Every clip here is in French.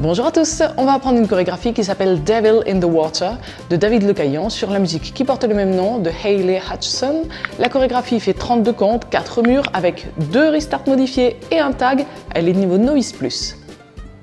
Bonjour à tous, on va apprendre une chorégraphie qui s'appelle Devil in the Water de David Lecaillan sur la musique qui porte le même nom de Hayley Hutchison. La chorégraphie fait 32 comptes, 4 murs avec 2 restarts modifiés et un tag. Elle est niveau Novice Plus.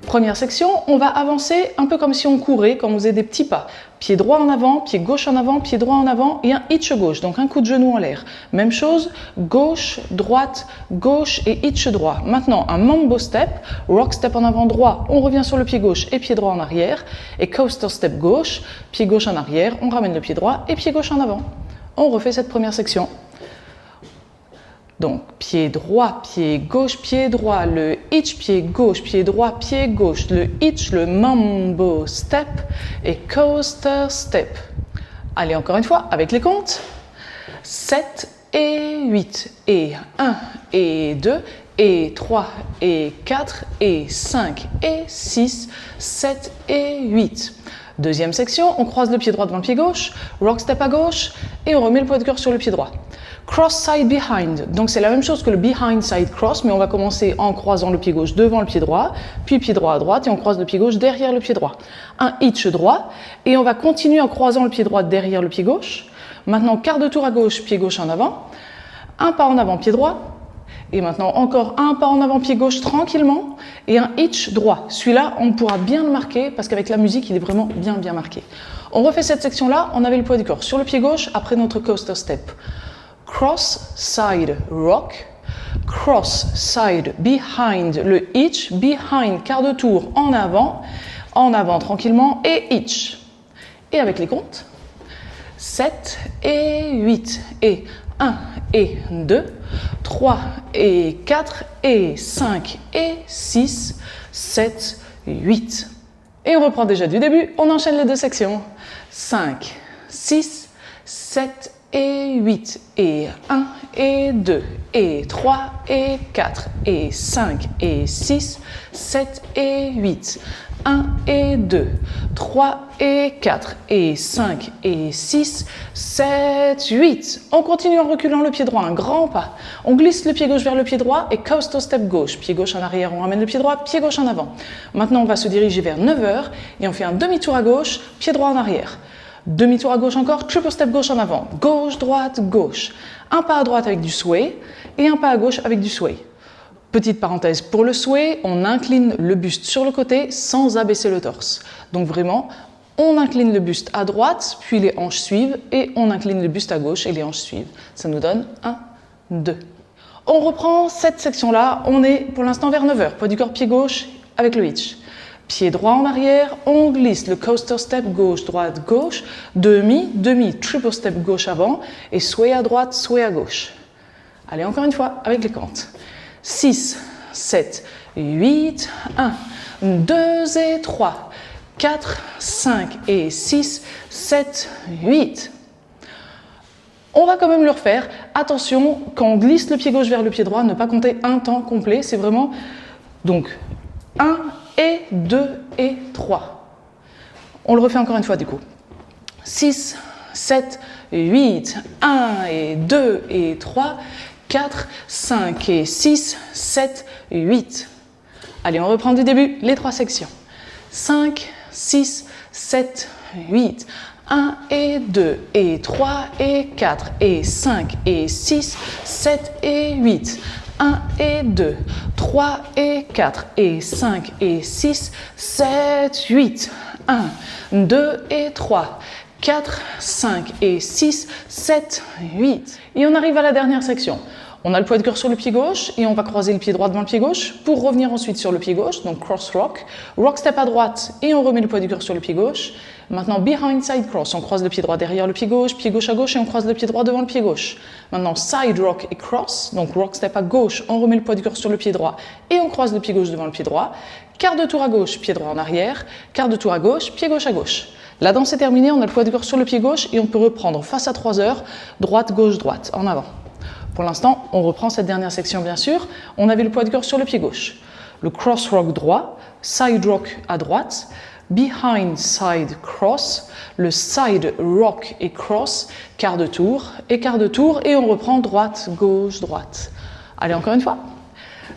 Première section, on va avancer un peu comme si on courait, comme on faisait des petits pas. Pied droit en avant, pied gauche en avant, pied droit en avant et un hitch gauche, donc un coup de genou en l'air. Même chose, gauche, droite, gauche et hitch droit. Maintenant, un mambo step, rock step en avant droit, on revient sur le pied gauche et pied droit en arrière. Et coaster step gauche, pied gauche en arrière, on ramène le pied droit et pied gauche en avant. On refait cette première section. Donc, pied droit, pied gauche, pied droit, le hitch, pied gauche, pied droit, pied gauche, le hitch, le mambo step et coaster step. Allez, encore une fois, avec les comptes. 7 et 8, et 1 et 2, et 3 et 4, et 5 et 6, 7 et 8. Deuxième section, on croise le pied droit devant le pied gauche, rock step à gauche, et on remet le poids de cœur sur le pied droit. Cross side behind, donc c'est la même chose que le behind side cross, mais on va commencer en croisant le pied gauche devant le pied droit, puis pied droit à droite, et on croise le pied gauche derrière le pied droit. Un hitch droit, et on va continuer en croisant le pied droit derrière le pied gauche. Maintenant, quart de tour à gauche, pied gauche en avant, un pas en avant, pied droit, et maintenant encore un pas en avant, pied gauche tranquillement, et un hitch droit. Celui-là, on pourra bien le marquer, parce qu'avec la musique, il est vraiment bien marqué. On refait cette section-là, on avait le poids du corps sur le pied gauche, après notre coaster step. Cross side rock, cross side behind, le hitch, behind, quart de tour en avant tranquillement et hitch. Et avec les comptes, 7 et 8, et 1 et 2, 3 et 4, et 5 et 6, 7, 8. Et on reprend déjà du début, on enchaîne les deux sections. 5, 6, 7 et 8, et 1 et 2, et 3 et 4, et 5 et 6, 7 et 8, 1 et 2, 3 et 4, et 5 et 6, 7, 8. On continue en reculant le pied droit, un grand pas. On glisse le pied gauche vers le pied droit et coaster step gauche. Pied gauche en arrière, on ramène le pied droit, pied gauche en avant. Maintenant, on va se diriger vers 9h et on fait un demi-tour à gauche, pied droit en arrière. Demi-tour à gauche encore, triple step gauche en avant, gauche, droite, gauche. Un pas à droite avec du sway et un pas à gauche avec du sway. Petite parenthèse, pour le sway, on incline le buste sur le côté sans abaisser le torse. Donc vraiment, on incline le buste à droite, puis les hanches suivent, et on incline le buste à gauche et les hanches suivent. Ça nous donne 1, 2. On reprend cette section-là, on est pour l'instant vers 9h, poids du corps pied gauche avec le hitch. Pied droit en arrière, on glisse le coaster step gauche, droite, gauche, demi, triple step gauche avant, et sway à droite, sway à gauche. Allez, encore une fois, avec les comptes. 6, 7, 8, 1, 2 et 3, 4, 5 et 6, 7, 8. On va quand même le refaire. Attention, quand on glisse le pied gauche vers le pied droit, ne pas compter un temps complet, c'est vraiment donc 1 et 2 et 3. On le refait encore une fois du coup. 6, 7, 8, 1 et 2 et 3, 4, 5 et 6, 7, 8. Allez, on reprend du début les 3 sections. 5, 6, 7, 8. 1 et 2 et 3 et 4 et 5 et 6, 7 et 8. 1 et 2, 3 et 4 et 5 et 6, 7, 8. 1, 2 et 3, 4, 5 et 6, 7, 8. Et on arrive à la dernière section. On a le poids de cœur sur le pied gauche et on va croiser le pied droit devant le pied gauche pour revenir ensuite sur le pied gauche, donc cross rock. Rock step à droite et on remet le poids du cœur sur le pied gauche. Maintenant, behind side cross, on croise le pied droit derrière le pied gauche à gauche et on croise le pied droit devant le pied gauche. Maintenant, side rock et cross, donc rock step à gauche, on remet le poids du cœur sur le pied droit et on croise le pied gauche devant le pied droit. Quart de tour à gauche, pied droit en arrière, quart de tour à gauche à gauche. La danse est terminée, on a le poids du cœur sur le pied gauche et on peut reprendre face à 3 heures, droite, gauche, droite, en avant. Pour l'instant, on reprend cette dernière section bien sûr. On avait le poids de cœur sur le pied gauche. Le cross rock droit, side rock à droite, behind side cross, le side rock et cross, quart de tour, et on reprend droite, gauche, droite. Allez, encore une fois.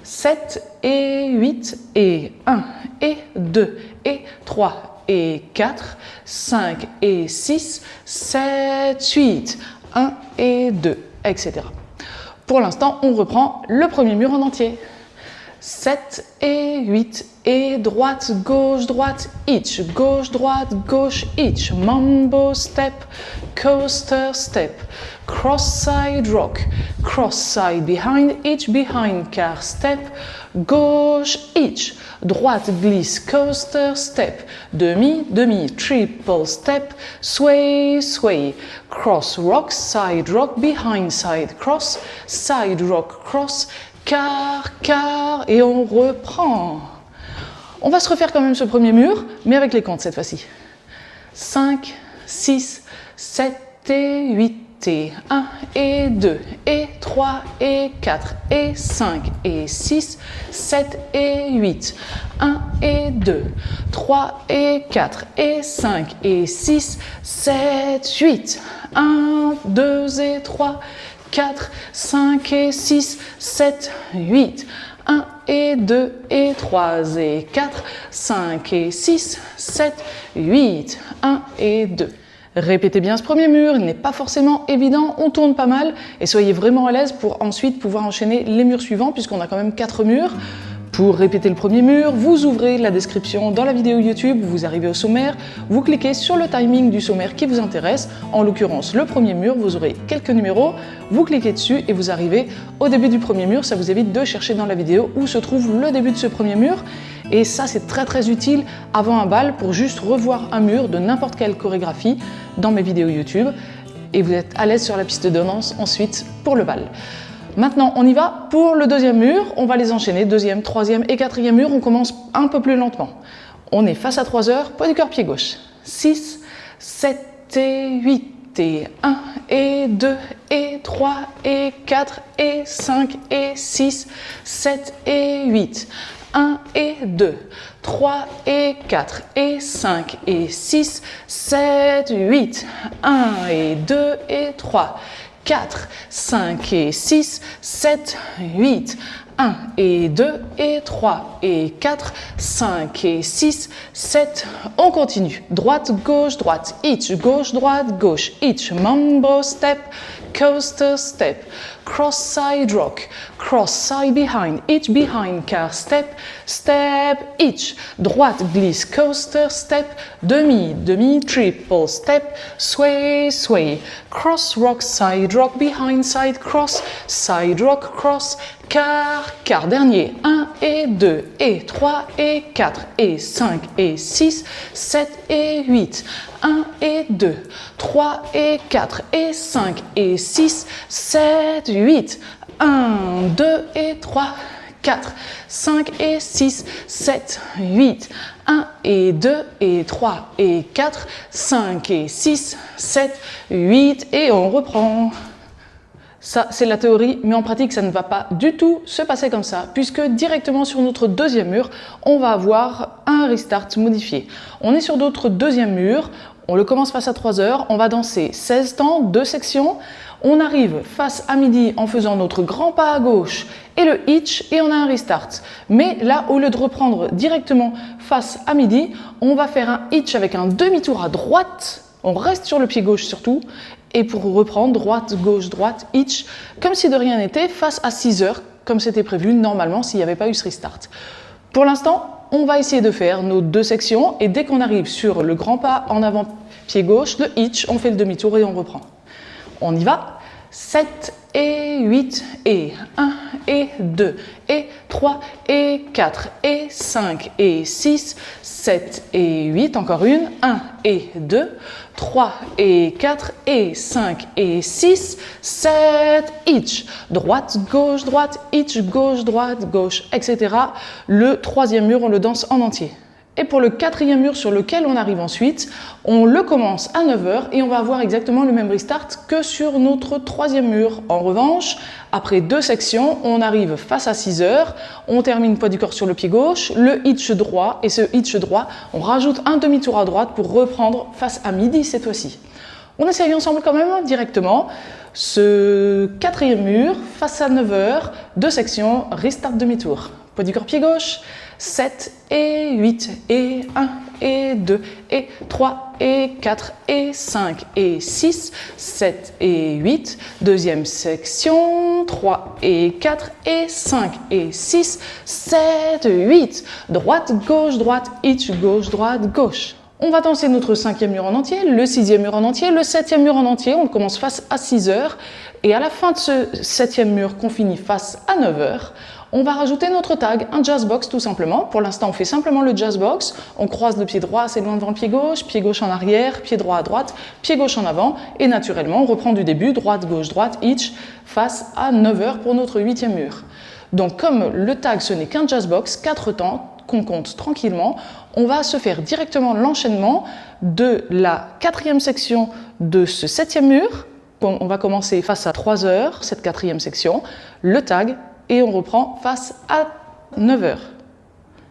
7 et 8 et 1 et 2 et 3 et 4, 5 et 6, 7, 8, 1 et 2, etc. Pour l'instant, on reprend le premier mur en entier. 7 et 8 et droite, droite, each, droite, gauche, each, mambo step, coaster step, cross side rock, cross side behind, car step, gauche, each, droite glisse, coaster step, demi, triple step, sway, sway, cross rock, side rock, behind side cross, side rock, cross, quart, et on reprend. On va se refaire quand même ce premier mur, mais avec les comptes cette fois-ci. 5, 6, 7 et 8 et 1 et 2 et 3 et 4 et 5 et 6, 7 et 8, 1 et 2, 3 et 4 et 5 et 6, 7, 8, 1, 2 et 3, 4, 5 et 6, 7, 8, 1 et 2 et 3 et 4, 5 et 6, 7, 8, 1 et 2. Répétez bien ce premier mur, il n'est pas forcément évident, on tourne pas mal et soyez vraiment à l'aise pour ensuite pouvoir enchaîner les murs suivants puisqu'on a quand même 4 murs. Pour répéter le premier mur, vous ouvrez la description dans la vidéo YouTube, vous arrivez au sommaire, vous cliquez sur le timing du sommaire qui vous intéresse, en l'occurrence le premier mur, vous aurez quelques numéros, vous cliquez dessus et vous arrivez au début du premier mur, ça vous évite de chercher dans la vidéo où se trouve le début de ce premier mur. Et ça c'est très utile avant un bal pour juste revoir un mur de n'importe quelle chorégraphie dans mes vidéos YouTube et vous êtes à l'aise sur la piste de danse ensuite pour le bal. Maintenant, on y va pour le deuxième mur. On va les enchaîner, deuxième, troisième et quatrième mur. On commence un peu plus lentement. On est face à 3 heures, poids du corps, pied gauche. 6, 7 et 8 et 1 et 2 et 3 et 4 et 5 et 6, 7 et 8. 1 et 2, 3 et 4 et 5 et 6, 7, 8. 1 et 2 et 3. 4, 5 et 6, 7, 8, 1 et 2 et 3 et 4, 5 et 6, 7, on continue. Droite, each, droite, gauche, each, mambo step, coaster step, cross side rock, cross side behind, car step, step, each, droite glisse, coaster step, demi, triple step, sway, sway, cross rock, side rock, behind side cross, side rock, cross, quart, dernier, 1 et 2 et 3 et 4 et 5 et 6, 7 et 8, 1 et 2, 3 et 4 et 5 et 6, 7, 8, 1, 2 et 3, 4, 5 et 6, 7, 8, 1 et 2 et 3 et 4, 5 et 6, 7, 8 et on reprend. Ça, c'est la théorie, mais en pratique, ça ne va pas du tout se passer comme ça, puisque directement sur notre deuxième mur, on va avoir un restart modifié. On est sur notre deuxième mur, on le commence face à 3 heures, on va danser 16 temps, 2 sections, on arrive face à midi en faisant notre grand pas à gauche et le hitch, et on a un restart. Mais là, au lieu de reprendre directement face à midi, on va faire un hitch avec un demi-tour à droite, on reste sur le pied gauche surtout, et pour reprendre droite, hitch, comme si de rien n'était, face à 6 heures, comme c'était prévu normalement s'il n'y avait pas eu ce restart. Pour l'instant, on va essayer de faire nos 2 sections, et dès qu'on arrive sur le grand pas en avant, pied gauche, le hitch, on fait le demi-tour et on reprend. On y va. 7 et 8 et 1 et 2 et 3 et 4 et 5 et 6, 7 et 8, encore une, 1 et 2, 3 et 4 et 5 et 6, 7, hitch, droite, hitch, droite, gauche, etc. Le troisième mur, on le danse en entier. Et pour le quatrième mur sur lequel on arrive ensuite, on le commence à 9 heures et on va avoir exactement le même restart que sur notre troisième mur. En revanche, après 2 sections, on arrive face à 6 heures, on termine poids du corps sur le pied gauche, le hitch droit, et ce hitch droit, on rajoute un demi-tour à droite pour reprendre face à midi cette fois-ci. On essaye ensemble quand même directement. Ce quatrième mur, face à 9h, 2 sections, restart demi-tour. Poids du corps pied gauche, 7 et 8 et 1 et 2 et 3 et 4 et 5 et 6, 7 et 8, deuxième section, 3 et 4 et 5 et 6, 7, 8, droite, droite, hitch, droite, gauche. On va danser notre 5e mur en entier, le 6e mur en entier, le 7e mur en entier. On commence face à 6h et à la fin de ce 7e mur qu'on finit face à 9h, on va rajouter notre tag, un jazz box tout simplement. Pour l'instant, on fait simplement le jazz box. On croise le pied droit assez loin devant le pied gauche en arrière, pied droit à droite, pied gauche en avant. Et naturellement, on reprend du début, droite, hitch, face à 9h pour notre 8e mur. Donc comme le tag, ce n'est qu'un jazz box, 4 temps qu'on compte tranquillement, on va se faire directement l'enchaînement de la 4e section de ce 7e mur. On va commencer face à 3h, cette 4e section, le tag, et on reprend face à 9h.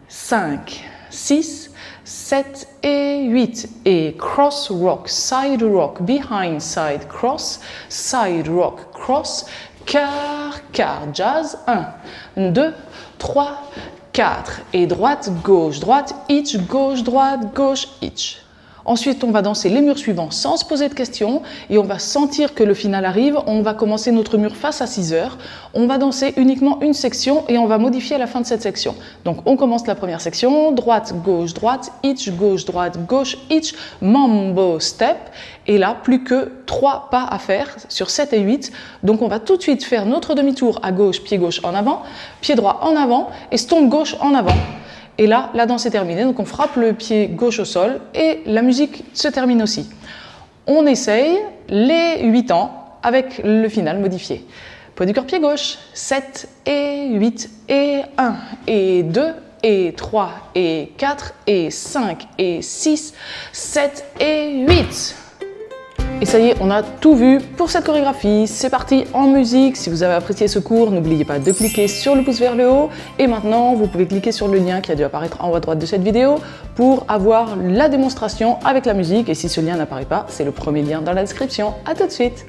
5, 6, 7 et 8. Et cross rock, side rock, behind side cross, side rock cross, quart, jazz, 1, 2, 3, 4. Et droite, hitch, gauche, hitch. Ensuite, on va danser les murs suivants sans se poser de questions et on va sentir que le final arrive. On va commencer notre mur face à 6h. On va danser uniquement une section et on va modifier à la fin de cette section. Donc, on commence la première section, droite, hitch, gauche, hitch, mambo, step. Et là, plus que 3 pas à faire sur 7 et 8. Donc, on va tout de suite faire notre demi-tour à gauche, pied gauche en avant, pied droit en avant et stomp gauche en avant. Et là, la danse est terminée, donc on frappe le pied gauche au sol et la musique se termine aussi. On essaye les 8 temps avec le final modifié. Poids du corps pied gauche, 7 et 8 et 1 et 2 et 3 et 4 et 5 et 6, 7 et 8. Et ça y est, on a tout vu pour cette chorégraphie. C'est parti en musique. Si vous avez apprécié ce cours, n'oubliez pas de cliquer sur le pouce vers le haut. Et maintenant, vous pouvez cliquer sur le lien qui a dû apparaître en haut à droite de cette vidéo pour avoir la démonstration avec la musique. Et si ce lien n'apparaît pas, c'est le premier lien dans la description. À tout de suite.